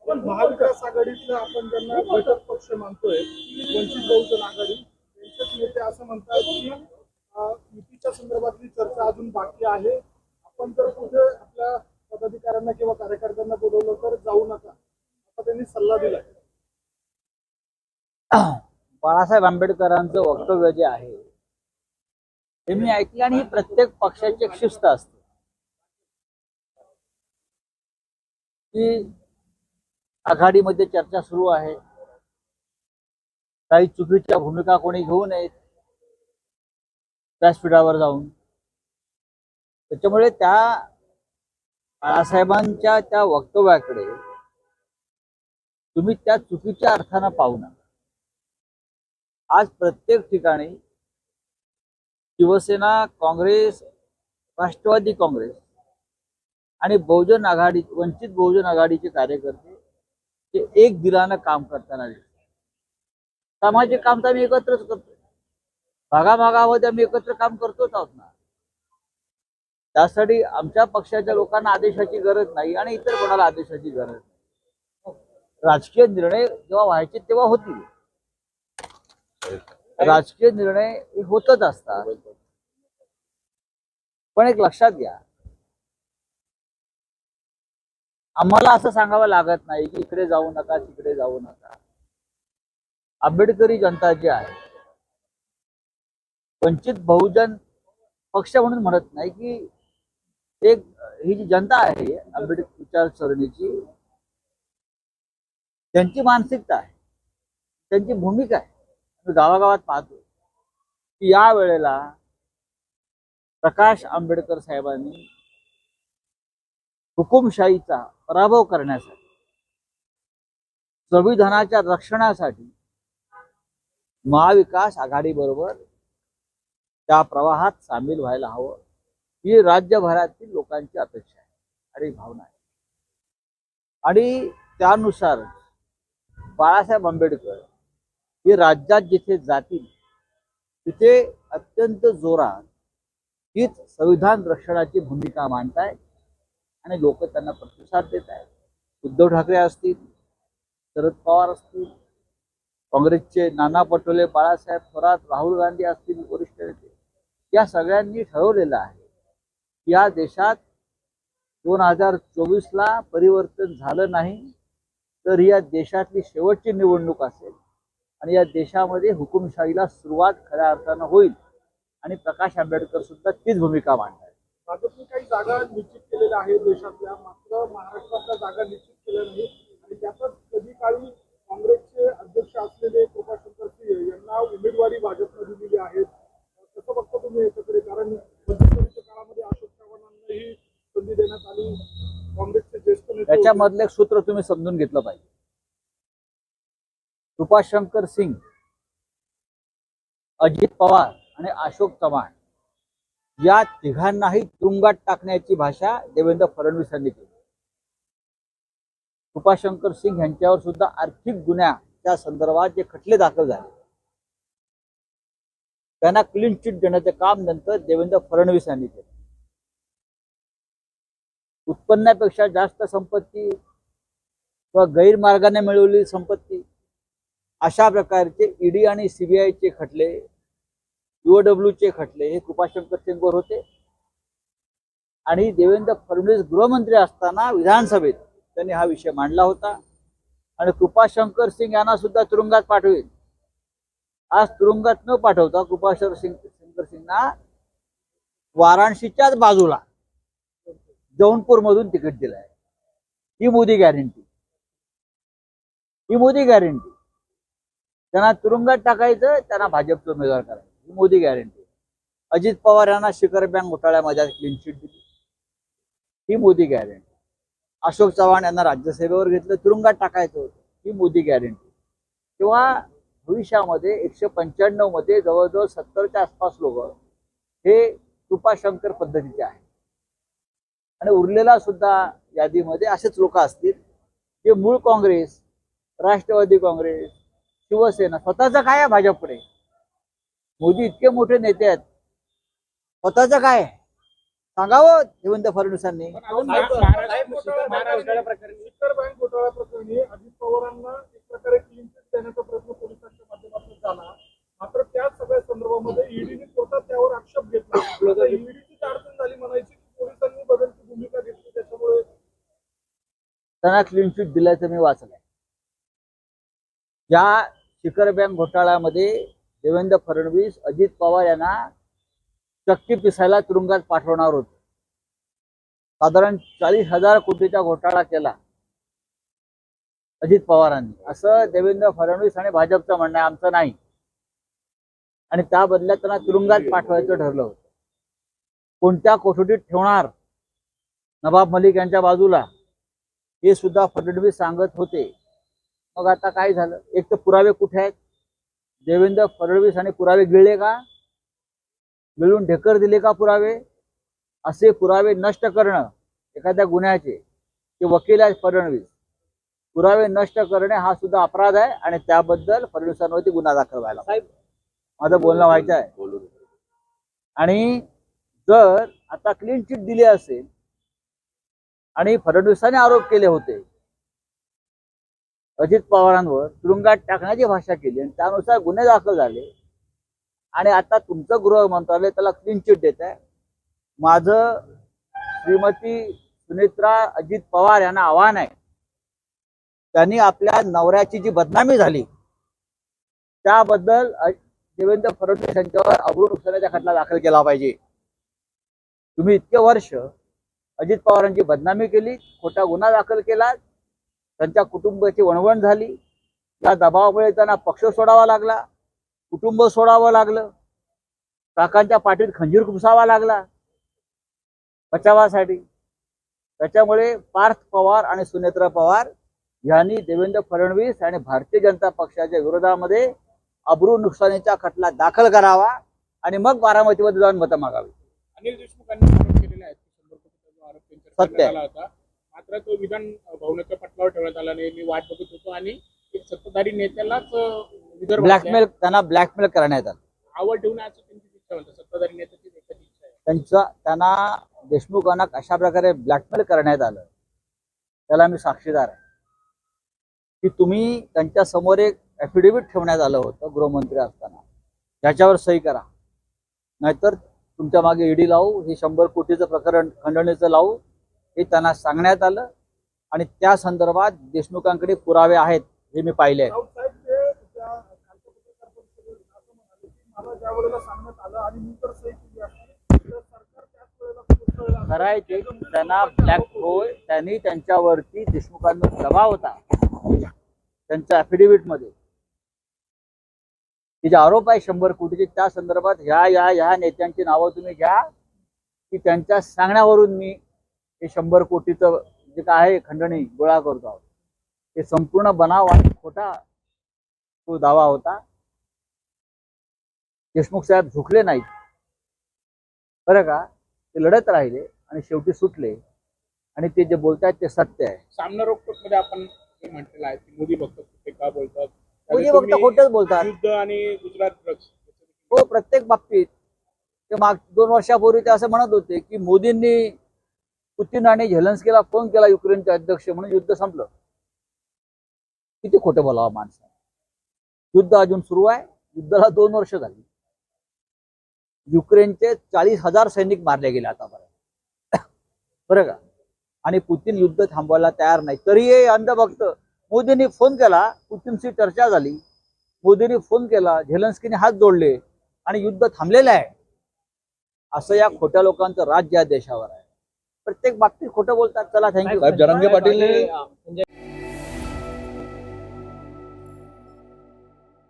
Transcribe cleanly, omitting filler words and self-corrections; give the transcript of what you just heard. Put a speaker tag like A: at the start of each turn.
A: महाविकास आघाडीतलं आपण ज्यांना घटक पक्ष मानतोय वंचित बहुजन आघाडी त्यांचेच नेते असं म्हणतात की युतीच्या संदर्भातली चर्चा अजून बाकी आहे. आपण जर कुठे आपल्या पदाधिकाऱ्यांना किंवा कार्यकर्त्यांना बोलवलं तर जाऊ नका असा त्यांनी सल्ला दिलाय.
B: बाळासाहेब आंबेडकरांचं वक्तव्य जे आहे ते मी ऐकलं आणि ही प्रत्येक पक्षाची एक शिस्त असते की आघाडीमध्ये चर्चा सुरू आहे, काही चुकीच्या भूमिका कोणी घेऊ नयेत व्यासपीठावर जाऊन. त्याच्यामुळे त्या बाळासाहेबांच्या त्या वक्तव्याकडे तुम्ही त्या चुकीच्या अर्थानं पाहू नका. आज प्रत्येक ठिकाणी शिवसेना, काँग्रेस, राष्ट्रवादी काँग्रेस आणि बहुजन आघाडी, वंचित बहुजन आघाडीचे कार्यकर्ते ते एक दिलानं काम करताना दिसतात. सामाजिक काम तर आम्ही एकत्रच करतो, भागाभागामध्ये आम्ही एकत्र काम करतोच आहोत ना. त्यासाठी आमच्या पक्षाच्या लोकांना आदेशाची गरज नाही आणि इतर कोणाला आदेशाची गरज नाही. राजकीय निर्णय जेव्हा व्हायचे तेव्हा होतील, राजकीय निर्णय हे होतच असतात. पण एक लक्षात घ्या, आम्हाला असं सांगावं लागत नाही की इकडे जाऊ नका, तिकडे जाऊ नका. आंबेडकरी जनता जी आहे, वंचित बहुजन पक्ष म्हणून म्हणत नाही की एक ही जी जनता आहे आंबेडकर विचारसरणीची, त्यांची मानसिकता आहे, त्यांची भूमिका आहे. मी गावागावात पाहतो की या वेळेला प्रकाश आंबेडकर साहेबांनी हुकुमशाहीचा पराभव करण्यासाठी, संविधानाच्या रक्षणासाठी महाविकास आघाडी बरोबर त्या प्रवाहात सामील व्हायला हवं, ही राज्यभरातील लोकांची अपेक्षा आहे आणि भावना आहे. आणि त्यानुसार बाळासाहेब आंबेडकर हे राज्यात जिथे जातील तिथे अत्यंत जोरात हीच संविधान रक्षणाची भूमिका मांडतायत आणि लोक त्यांना प्रतिसाद देत आहेत. उद्धव ठाकरे असतील, शरद पवार असतील, काँग्रेसचे नाना पटोले, बाळासाहेब थोरात, राहुल गांधी असतील, वरिष्ठ नेते, या सगळ्यांनी ठरवलेलं आहे की या देशात 2024ला परिवर्तन झालं नाही तर या देशातली शेवटची निवडणूक असेल आणि या देशामध्ये हुकुमशाहीला सुरुवात खऱ्या अर्थानं होईल. आणि प्रकाश आंबेडकर सुद्धा तीच भूमिका मांडतात.
A: भाजपने काही जागा निश्चित केलेल्या आहेत देशातल्या, मात्र महाराष्ट्रातल्या जागा निश्चित केल्या नाही. आणि त्यातच कधी काळी काँग्रेसचे अध्यक्ष असलेले कृपाशंकर सिंह यांना उमेदवारी भाजपने दिलेली आहे. कसं बघता तुम्ही याच्याकडे? कारण मध्यंतरीच्या काळामध्ये अशोक चव्हाणांनाही संधी देण्यात आली, काँग्रेसचे ज्येष्ठ नेते.
B: त्याच्यामधलं एक सूत्र तुम्ही समजून घेतलं पाहिजे. कृपाशंकर सिंग, अजित पवार आणि अशोक चव्हाण या तिघांनाही तुरुंगात टाकण्याची भाषा देवेंद्र फडणवीसांनी केली. कृपाशंकर सिंग यांच्यावर सुद्धा आर्थिक गुन्ह्याच्या संदर्भात जे खटले दाखल झाले त्यांना क्लीन चिट देण्याचे काम नंतर देवेंद्र फडणवीस यांनी केले. उत्पन्नापेक्षा जास्त संपत्ती किंवा गैरमार्गाने मिळवलेली संपत्ती, अशा प्रकारचे ईडी आणि सीबीआयचे खटले, यूओडब्ल्यूचे खटले हे कृपाशंकर सिंगवर होते. आणि देवेंद्र फडणवीस गृहमंत्री असताना विधानसभेत त्यांनी हा विषय मांडला होता. आणि कृपाशंकर सिंग यांना सुद्धा तुरुंगात पाठवेल. आज तुरुंगात न पाठवता कृपाशंकर सिंगना वाराणसीच्याच बाजूला जौनपूर मधून तिकीट दिलं आहे. ही मोदी गॅरंटी, ही मोदी गॅरंटी. त्यांना तुरुंगात टाकायचं, त्यांना भाजपचं उमेदवार करायचं, ही मोदी गॅरंटी. अजित पवार यांना शिखर बँक घोटाळ्यामध्ये क्लीन चिट दिली, ही मोदी गॅरंटी. अशोक चव्हाण यांना राज्यसभेवर घेतलं, तुरुंगात टाकायचं होतं, ही मोदी गॅरंटी. तेव्हा भविष्यामध्ये 195 मध्ये जवळजवळ 70च्या आसपास लोक हे कृपाशंकर पद्धतीचे आहेत. आणि उरलेला सुद्धा यादीमध्ये असेच लोक असतील जे मूळ काँग्रेस, राष्ट्रवादी काँग्रेस, शिवसेना, स्वतःचं काय आहे भाजपकडे? मोदी इतके मोठे नेते आहेत, स्वतःचं काय आहे? सांगावं देवेंद्र फडणवीसांनी.
A: पण अजून महाराष्ट्र प्रकरणी इतर बँक घोटाळा प्रकरणी अजित पवारांना एक प्रकारे क्लीन चिट देण्याचा प्रयत्न पोलिसांच्या माध्यमातून झाला. मात्र त्या सगळ्या संदर्भामध्ये ईडीने स्वतः त्यावर आक्षेप घेतला. ईडीची अडचण झाली म्हणायची की पोलिसांनी बदलची भूमिका घेतली, त्याच्यामुळे
B: त्यांना क्लीन चिट दिल्याचं मी वाचलंय. या शिखर बँक घोटाळ्यामध्ये देवेंद्र फडणवीस अजित पवार यांना चक्की पिसायला तुरुंगात पाठवणार होते. साधारण 40,000 कोटीचा घोटाळा केला अजित पवारांनी, असं देवेंद्र फडणवीस आणि भाजपचं म्हणणं आहे, आमचं नाही. आणि त्या बदल्यात त्यांना तुरुंगात पाठवायचं ठरलं होतं. कोणत्या कोठडीत ठेवणार नवाब मलिक यांच्या बाजूला हे सुद्धा फडणवीस सांगत होते. मग आता काय झालं? एक तर पुरावे कुठे आहेत? देवेंद्र फडणवीस आणि पुरावे गिळले का? गिळून ढेकर दिले का पुरावे? असे पुरावे नष्ट करणं एखाद्या गुन्ह्याचे, ते वकील आहेत फडणवीस, पुरावे नष्ट करणे हा सुद्धा अपराध आहे आणि त्याबद्दल फडणवीसांवरती गुन्हा दाखल व्हायला पाहिजे. माझं बोलणं व्हायचं आहे. आणि जर आता क्लीन चिट दिली असेल आणि फडणवीसांनी आरोप केले होते अजित पवारांवर, तुरुंगात टाकण्याची भाषा केली आणि त्यानुसार गुन्हे दाखल झाले आणि आता तुमचं गृह मंत्रालय त्याला क्लीन चिट देत आहे. माझं श्रीमती सुनेत्रा अजित पवार यांना आव्हान आहे, त्यांनी आपल्या नवऱ्याची जी बदनामी झाली त्याबद्दल देवेंद्र फडणवीस यांच्यावर अब्रू नुकसानाचा खटला दाखल केला पाहिजे. तुम्ही इतके वर्ष अजित पवारांची बदनामी केली, खोटा गुन्हा दाखल केला, त्यांच्या कुटुंबाची वणवण झाली. या दबावामुळे त्यांना पक्ष सोडावा लागला, कुटुंब सोडावं लागलं, काकांच्या पाठीत खंजीर खुपसावा लागला बचावासाठी. त्याच्यामुळे पार्थ पवार आणि सुनेत्रा पवार यांनी देवेंद्र फडणवीस आणि भारतीय जनता पक्षाच्या विरोधामध्ये अब्रू नुकसानीचा खटला दाखल करावा आणि मग बारामतीमध्ये जाऊन मतं मागावी.
A: अनिल देशमुखांनी आरोप केलेले आहेत. 100 कोटीचा आरोप त्यांच्यावर
B: सत्य
A: करण्यात आला होता. मात्र तो विधान भवनाच्या पटलावर ठेवण्यात आला नाही. मी वाट बघत होतो आणि एक सत्ताधारी नेत्यालाच
B: ब्लॅकमेल, त्यांना ब्लॅकमेल करण्यात आलं.
A: आवड ठेवण्याची त्यांची इच्छा होती. सत्ताधारी नेत्याची एखादी इच्छा आहे.
B: त्यांना देशमुखांना अशा प्रकारे ब्लॅकमेल करण्यात आलं, त्याला मी साक्षीदार आहे. की तुम्ही त्यांच्या समोर एक ॲफिडेव्हिट ठेवण्यात आलं होतं गृहमंत्री असताना, त्याच्यावर सही करा, नाहीतर तुमच्या मागे ईडी लावू, हे 100 कोटीचं प्रकरण खंडणीचं लावू, हे त्यांना सांगण्यात आलं. आणि त्या संदर्भात देशमुखांकडे पुरावे आहेत, हे मी पाहिले आहेत. करायचे त्यांना ब्लॅक होय, त्यांनी त्यांच्यावरती देशमुखांवर दबाव होता त्यांच्या ॲफिडेव्हिट मध्ये, ते जे आरोप आहे 100 कोटीचे, त्या संदर्भात ह्या नेत्यांची नावं तुम्ही घ्या की त्यांच्या सांगण्यावरून मी हे 100 कोटीचं जे काय आहे खंडणी गोळा करतो आहोत. हे संपूर्ण बनाव आणि खोटा तो दावा होता. देशमुख साहेब झुकले नाहीत बरं का, ते लढत राहिले आणि शेवटी सुटले. आणि ते जे बोलतायत ते सत्य आहे.
A: सामना रोखोक मध्ये आपण हे म्हटलेलं आहे की मोदी भक्त कुठे का बोलतात,
B: मोदी भक्त खोटच बोलतात.
A: युद्ध आणि गुजरात ड्रग्स,
B: हो, प्रत्येक बाबतीत. ते 2 वर्षापूर्वी ते असं म्हणत होते की मोदींनी पुतीन आणि झेलेन्स्कीला फोन केला, युक्रेनचे अध्यक्ष, म्हणून युद्ध संपलं. किती खोटं बोलावं माणसं. युद्ध अजून सुरू आहे, युद्धाला 2 वर्ष झाली. युक्रेनचे 40,000 सैनिक मारले गेले आतापर्यंत बरं का. आणि पुतीन युद्ध थांबवायला तयार नाही. तरीही अंधभक्त, मोदींनी फोन केला, पुतीनशी चर्चा झाली, मोदींनी फोन केला, झेलेन्स्कीने हात जोडले आणि युद्ध थांबलेलं आहे. असं या खोट्या लोकांचं राज्य या देशावर आहे. प्रत्येक बाबतीत खोटं बोलतात. चला, थँक्यू.
C: जरांगे पाटील